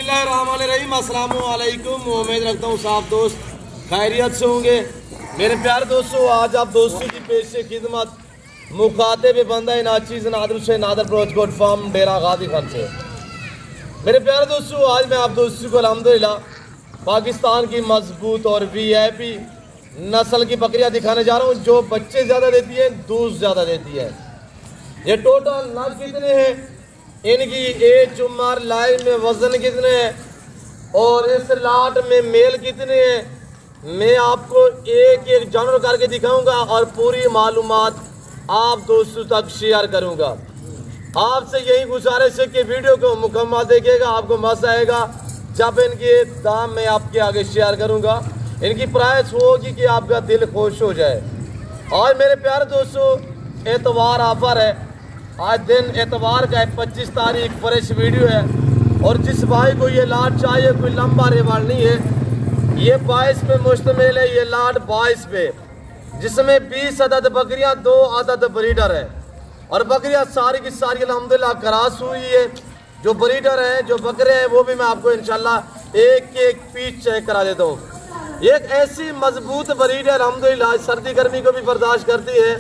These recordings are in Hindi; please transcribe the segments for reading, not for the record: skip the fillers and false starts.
बिस्मिल्लाहिर्रहमानिर्रहीम। अस्सलाम वालेकुम। उम्मीद रखता हूँ साफ दोस्त खैरियत से होंगे। मेरे प्यारे दोस्तों, आज आप दोस्तों की पेश से खिदमत मुखातिब बंदा नाचीज़ नादर से नादर प्रोच कोट फार्म डेरा गादी खान से। मेरे प्यारे दोस्तों, आज मैं आप दोस्तों को अल्हम्दुलिल्लाह पाकिस्तान की मजबूत और VIP नस्ल की बकरियां दिखाने जा रहा हूँ, जो बच्चे ज़्यादा देती है, दूध ज़्यादा देती है। ये टोटल नग कितने हैं, इनकी एज उम्र, लाइव में वजन कितने हैं और इस लाट में मेल कितने हैं, मैं आपको एक एक जानवर करके दिखाऊंगा और पूरी मालूमात आप दोस्तों तक शेयर करूंगा। आपसे यही गुजारिश है कि वीडियो को मुकम्मल देखिएगा, आपको मजा आएगा जब इनके दाम मैं आपके आगे शेयर करूंगा। इनकी प्राइस होगी कि आपका दिल खुश हो जाए। और मेरे प्यारे दोस्तों, एतवार ऑफर है, आज दिन एतवार का है, 25 तारीख, फ्रेश वीडियो है। और जिस भाई को ये लाट चाहिए, कोई लंबा रिवाल नहीं है, ये 22 पे मुश्तमिल है। ये लाट 22 पे, जिसमें 20 अदद बकरियां, 2 अदद ब्रीडर है। और बकरियां सारी की सारी अल्हम्दुलिल्लाह क्रॉस हुई है। जो ब्रीडर है, जो बकरे हैं, वो भी मैं आपको इंशाल्लाह एक एक पीस चेक करा देता हूँ। एक ऐसी मजबूत ब्रीड है अल्हम्दुलिल्लाह, सर्दी गर्मी को भी बर्दाश्त करती है।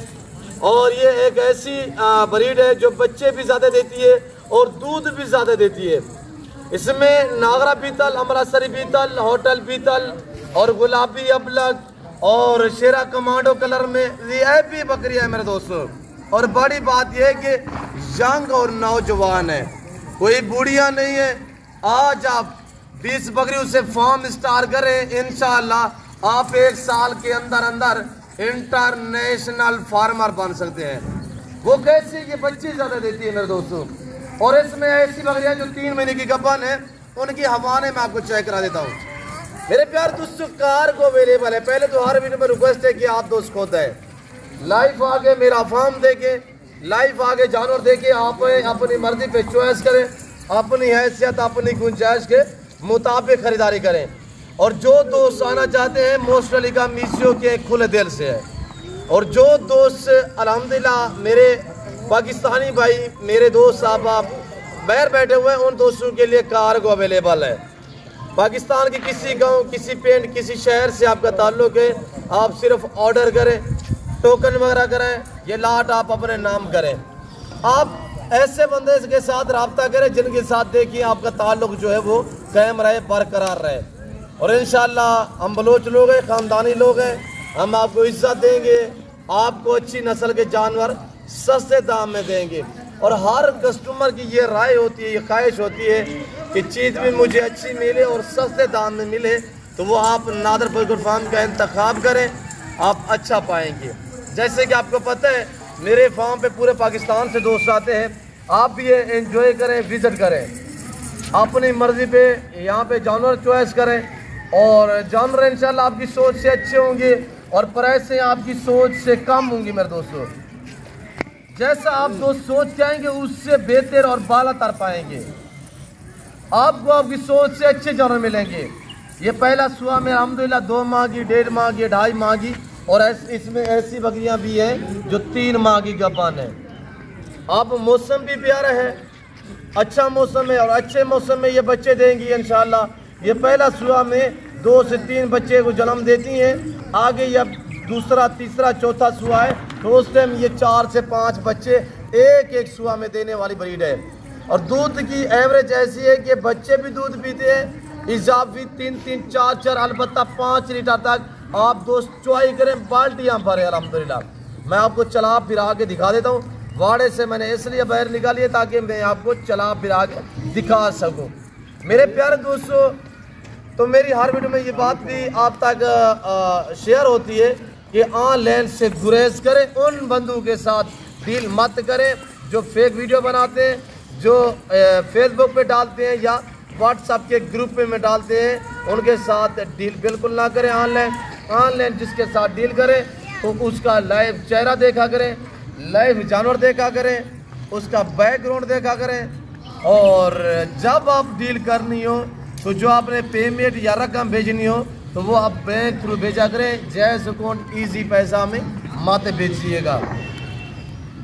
और ये एक ऐसी ब्रीड है जो बच्चे भी ज़्यादा देती है और दूध भी ज़्यादा देती है। इसमें नागरा पीतल, अमृतसरी पीतल, होटल पीतल और गुलाबी अबलग और शेरा कमांडो कलर में VIP बकरियां है मेरे दोस्तों। और बड़ी बात यह है कि यंग और नौजवान है, कोई बूढ़िया नहीं है। आज आप 20 बकरियों से फार्म स्टार्ट करें, इंशाअल्लाह आप 1 साल के अंदर अंदर इंटरनेशनल फार्मर बन सकते हैं। वो कैसे, ये बच्चे ज़्यादा देती है मेरे दोस्तों। और इसमें ऐसी बकरियां जो 3 महीने की गब्बन है, उनकी हवाने में आपको चेक करा देता हूँ। मेरे प्यार दोस्तों, कार को अवेलेबल है। पहले तो हर वीडियो में रिक्वेस्ट है कि आप दोस्त खुद है लाइव आगे मेरा फार्म देखे, लाइव आगे जानवर देखे, आप अपनी मर्जी पे चॉइस करें, अपनी हैसियत अपनी गुंजाइश के मुताबिक खरीदारी करें। और जो दोस्त आना चाहते हैं, मोस्ट अली का मीसियो के खुले दिल से है। और जो दोस्त अल्हम्दुलिल्लाह मेरे पाकिस्तानी भाई, मेरे दोस्त साहब आप बाहर बैठे हुए हैं, उन दोस्तों के लिए कार्गो अवेलेबल है। पाकिस्तान के किसी गांव, किसी पिंड, किसी शहर से आपका ताल्लुक है, आप सिर्फ ऑर्डर करें, टोकन वगैरह करें, ये लाट आप अपने नाम करें। आप ऐसे बंदे के साथ रब्ता करें जिनके साथ देखिए आपका ताल्लुक जो है वो कायम रहे, बरकरार रहे। और इंशाल्लाह हम बलोच लोग हैं, ख़ानदानी लोग हैं, हम आपको इज्जत देंगे, आपको अच्छी नस्ल के जानवर सस्ते दाम में देंगे। और हर कस्टमर की ये राय होती है, ये ख्वाहिश होती है कि चीज़ भी मुझे अच्छी मिले और सस्ते दाम में मिले, तो वो आप नादर पोल्ट्री फार्म का इंतखाब करें, आप अच्छा पाएंगे। जैसे कि आपको पता है, मेरे फार्म पे पूरे पाकिस्तान से दोस्त आते हैं, आप भी ये एंजॉय करें, विज़िट करें, अपनी मर्ज़ी पे यहाँ पे जानवर चॉइस करें। और जानवर इंशाल्लाह आपकी सोच से अच्छे होंगे और प्राइसें आपकी सोच से कम होंगी मेरे दोस्तों। जैसा आप दोस्त सोच के आएंगे, उससे बेहतर और बाला तर पाएंगे। आपको आपकी सोच से अच्छे जानवर मिलेंगे। ये पहला सुआ में अल्हम्दुलिल्लाह 2 माह की, 1.5 माह की, 2.5 माह की, और इसमें ऐसी बकरियां भी हैं जो 3 माह की गब्बान है। अब मौसम भी प्यारा है, अच्छा मौसम है और अच्छे मौसम में ये बच्चे देंगी इंशाल्लाह। ये पहला सुआ में 2 से 3 बच्चे को जन्म देती हैं। आगे ये दूसरा, तीसरा, चौथा सुआ है, तो उस टाइम ये 4 से 5 बच्चे एक एक सुआ में देने वाली ब्रीड है। और दूध की एवरेज ऐसी है कि बच्चे भी दूध पीते हैं, इजाफी 3-3, 4-4, अलबत्ता 5 लीटर तक आप दोस्त चुआई करें, बाल्टियाँ भरे अल्हम्दुलिल्लाह। मैं आपको चला फिरा के दिखा देता हूँ। वाड़े से मैंने इसलिए बाहर निकाली है ताकि मैं आपको चला फिरा के दिखा सकूँ। मेरे प्यारे दोस्तों, तो मेरी हर वीडियो में ये बात भी आप तक शेयर होती है कि ऑनलाइन से गुरेज करें, उन बंदों के साथ डील मत करें जो फेक वीडियो बनाते हैं, जो फेसबुक पे डालते हैं या व्हाट्सएप के ग्रुप में डालते हैं, उनके साथ डील बिल्कुल ना करें। ऑनलाइन जिसके साथ डील करें तो उसका लाइव चेहरा देखा करें, लाइव जानवर देखा करें, उसका बैकग्राउंड देखा करें। और जब आप डील करनी हो तो जो आपने पेमेंट या रकम भेजनी हो तो वो आप बैंक थ्रू भेजा करें, जैस अकाउंट ईजी पैसा में मत भेजिएगा।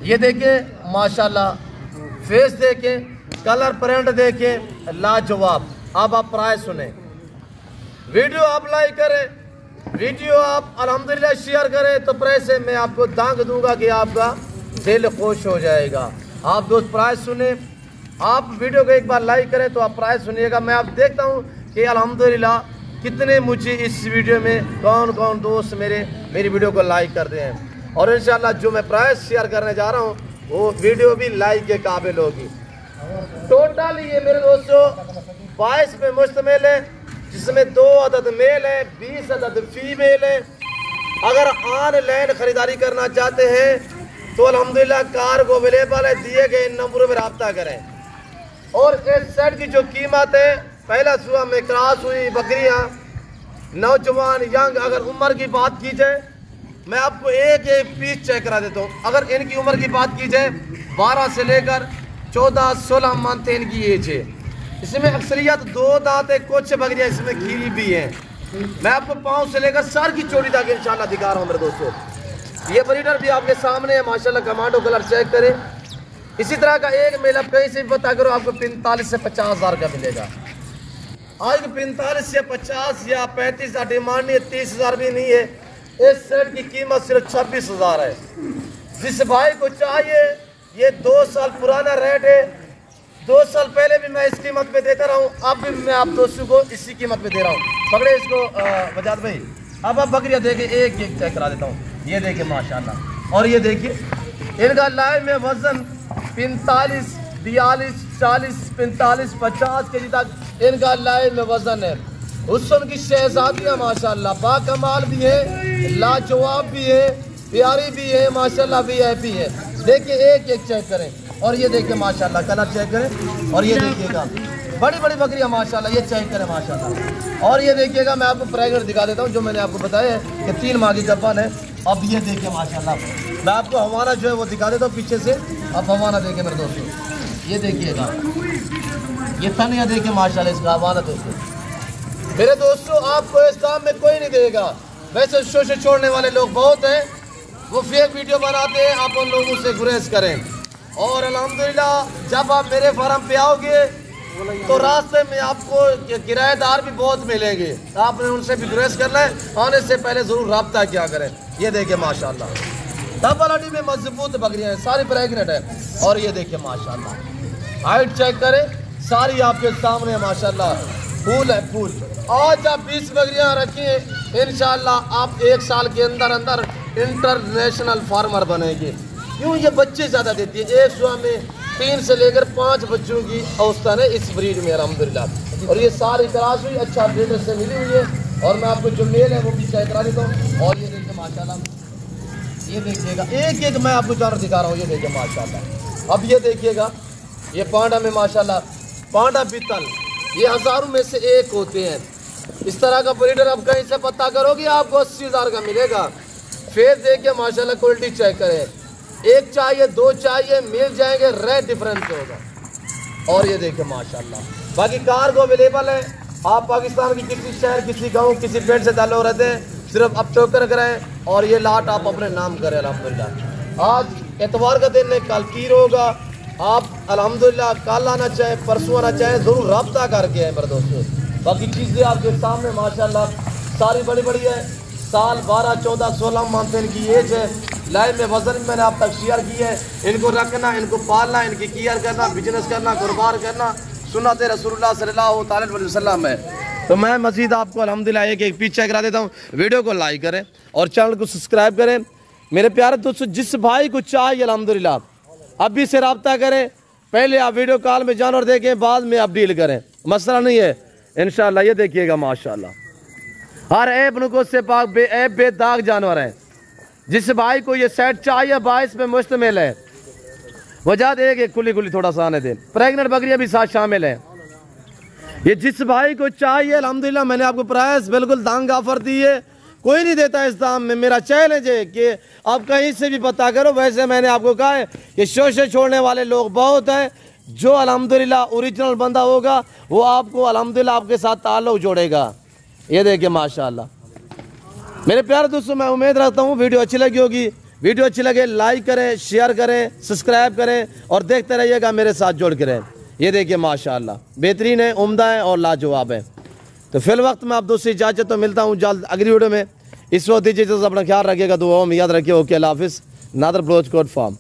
ये देखें माशाल्लाह, फेस देखें, कलर प्रिंट देखें, लाजवाब। अब आप प्राइस सुने। वीडियो आप लाइक करें, वीडियो आप अल्हम्दुलिल्लाह शेयर करें तो प्राइस से मैं आपको दांग दूंगा कि आपका दिल खुश हो जाएगा। आप दोस्त प्राइस सुने, आप वीडियो को एक बार लाइक करें तो आप प्राइस सुनिएगा। मैं आप देखता हूँ कि अल्हम्दुलिल्लाह कितने मुझे इस वीडियो में कौन कौन दोस्त मेरी वीडियो को लाइक करते हैं। और इंशाल्लाह जो मैं प्राइस शेयर करने जा रहा हूँ वो वीडियो भी लाइक के काबिल होगी। टोटल ये मेरे दोस्तों 22 पे मुश्तमिल है, जिसमें 2 अदद मेल है, 20 अदद फीमेल है। अगर ऑनलाइन ख़रीदारी करना चाहते हैं तो अल्हम्दुलिल्लाह कार्गो अवेलेबल है, दिए गए नंबरों पर रब्ता करें। और इस सेट की जो कीमत है, पहला सुबह में क्रॉस हुई बकरियां, नौजवान यंग, अगर उम्र की बात की जाए मैं आपको एक पीस चेक करा देता हूँ। अगर इनकी उम्र की बात की जाए 12 से लेकर 14-16 मंथ इनकी एज है। इसमें अक्सरियत 2 दांत है, कुछ बकरियां इसमें खीरी भी हैं। मैं आपको पाँव से लेकर सर की चोटी तक इंशाल्लाह दिखा रहा हूँ मेरे दोस्तों। ये ब्रीडर भी आपके सामने है माशाल्लाह, कमांडो कलर चेक करें। इसी तरह का एक मेल आप कहीं से भी पता करो आपको 45 से 50 हज़ार का मिलेगा। आज 45 या 50 या 35 हज़ार डिमांड नहीं है, 30 हज़ार भी नहीं है। इस सेट की कीमत सिर्फ 26 हज़ार है। जिस भाई को चाहिए, ये 2 साल पुराना रेट है, 2 साल पहले भी मैं इस कीमत पे देता रहा हूँ, अब भी मैं आप दोस्तों को इसी कीमत पे दे रहा हूँ। पकड़े इसको वजाद भाई। अब आप बकरियाँ देखें, एक चेक करा देता हूँ। ये देखिए माशाल्लाह, और ये देखिए इनका लाइव में वजन 45, 42, 40, 45, 50 के जी तक इनका लाइव में वजन है। हुस्न की शहजादियाँ माशाल्लाह, बाकमाल भी है, लाजवाब भी है, प्यारी भी है माशाल्लाह, VIP है। देखिए एक चेक करें, और ये देखिए माशाल्लाह कलर चेक करें, और ये देखिएगा बड़ी बड़ी बकरियाँ माशाल्लाह, ये चेक करें माशाल्लाह। और ये देखिएगा मैं आपको प्रेग्नेंट दिखा देता हूँ, जो मैंने आपको बताया है कि 3 माह की गब्बन है। अब ये देखिए माशाल्लाह, मैं आपको हवाना जो है वो दिखा देता हूँ पीछे से। अब हवाना देखिए मेरे दोस्तों, ये देखिएगा, ये तनिया देखिए माशाल्लाह इसका हवाना दोस्तों। मेरे दोस्तों आपको इस दाम में कोई नहीं देगा। वैसे शोषण छोड़ने वाले लोग बहुत हैं, वो फेक वीडियो बनाते हैं, आप उन लोगों से गुरेज करें। और अल्हम्दुलिल्लाह जब आप मेरे फार्म पे आओगे तो रास्ते में आपको किराएदार भी बहुत मिलेंगे, आपने उनसे भी गुरेज करना है। आने से पहले ज़रूर रब्ता क्या करें। ये देखिए माशाल्लाह, डबल हड्डी में मजबूत बकरियाँ हैं, सारी प्रेग्नेंट है। और ये देखिए माशाल्लाह, हाइट चेक करें, सारी आपके सामने माशाल्लाह, फूल है फूल। आज आप 20 बकरियाँ रखिए, इंशाल्लाह आप 1 साल के अंदर अंदर इंटरनेशनल फार्मर बनेंगे। क्यों? ये बच्चे ज़्यादा देती है। एक सुबह में 3 से लेकर 5 बच्चों की औसतन है इस ब्रीड में अल्हम्दुलिल्लाह। और ये सारी क्रॉस हुई अच्छा ब्रीडर से मिली हुई है। और मैं आपको जो मेल है वो भी चेक करा देता हूँ। और ये देखिए माशाल्लाह, ये देखिएगा एक मैं आपको जानवर दिखा रहा हूँ। ये देखिए माशाल्लाह, अब ये देखिएगा, ये पांडा में माशाल्लाह, पांडा बीतल, ये हज़ारों में से एक होते हैं। इस तरह का ब्रीडर आप कहीं से पता करोगे आपको 80 हज़ार का मिलेगा। फेस देखिए माशाल्लाह, क्वालिटी चेक करें, 1 चाहिए 2 चाहिए मिल जाएंगे, रेट डिफरेंस होगा। और ये देखिए माशाल्लाह, बाकी कार्गो अवेलेबल है। आप पाकिस्तान की किसी शहर, किसी गाँव, किसी पेड़ से ताल्लुक़ रहते हैं, सिर्फ अब टोकर कराएं और ये लाट आप अपने नाम करें अल्हम्दुलिल्लाह। आज एतवार का दिन है, कल पीर होगा। आप अल्हम्दुलिल्लाह कल आना चाहे, परसों आना चाहे, ज़रूर रब्ता करके आए मेरे दोस्तों। बाकी चीज़ें आपके सामने माशाल्लाह सारी बड़ी बड़ी है। साल 12, 14, 16 मंथ इनकी एज है। लाइव में वजन मैंने आप तक शेयर की है। इनको रखना, इनको पालना, इनकी केयर करना, बिजनेस करना, कारोबार करना सुन्नत रसूलुल्लाह सल्लल्लाहु अलैहि वसल्लम है। तो मैं मज़ीद आपको अल्हम्दुलिल्लाह एक पिच चेक करा देता हूँ। वीडियो को लाइक करें और चैनल को सब्सक्राइब करें। मेरे प्यारे दोस्तों, जिस भाई को चाहिए अल्हम्दुलिल्लाह अभी से रब्ता करें। पहले आप वीडियो कॉल में जानवर देखें, बाद में आप डील करें, मसला नहीं है इंशाल्लाह। ये देखिएगा माशाल्लाह, हर ऐप नुक़्स से पाक बेऐब बेदाग जानवर हैं। जिस भाई को ये सेट चाहिए 22 पे मुश्तमिल है। वजह देंगे खुली खुली थोड़ा सा आने दें, प्रेग्नेंट बकरियां भी साथ शामिल हैं। ये जिस भाई को चाहिए अल्हम्दुलिल्लाह, मैंने आपको प्राइस बिल्कुल दांग ऑफर दी है, कोई नहीं देता इस दाम में। मेरा चैलेंज है कि आप कहीं से भी पता करो। वैसे मैंने आपको कहा है कि शोषण छोड़ने वाले लोग बहुत हैं। जो अल्हम्दुलिल्लाह ओरिजिनल बंदा होगा वो आपको अल्हम्दुलिल्लाह आपके साथ ताल्लुक़ जोड़ेगा। ये देखिए माशाल्लाह। मेरे प्यारे दोस्तों, मैं उम्मीद रखता हूँ वीडियो अच्छी लगी होगी। वीडियो अच्छी लगे लाइक करें, शेयर करें, सब्सक्राइब करें और देखते रहिएगा, मेरे साथ जोड़ के रहें। ये देखिए माशाल्लाह बेहतरीन है, उम्दा है और लाजवाब है। तो फिल वक्त मैं आप दोस्तों इजाज़त तो मिलता हूँ जल्द अगली वीडियो में। इस वक्त दीजिए अपना ख्याल रखिएगा, दुआओं में याद रखिए। ओके, अल्लाह हाफिज़। नादर ब्लोच कोट फार्म।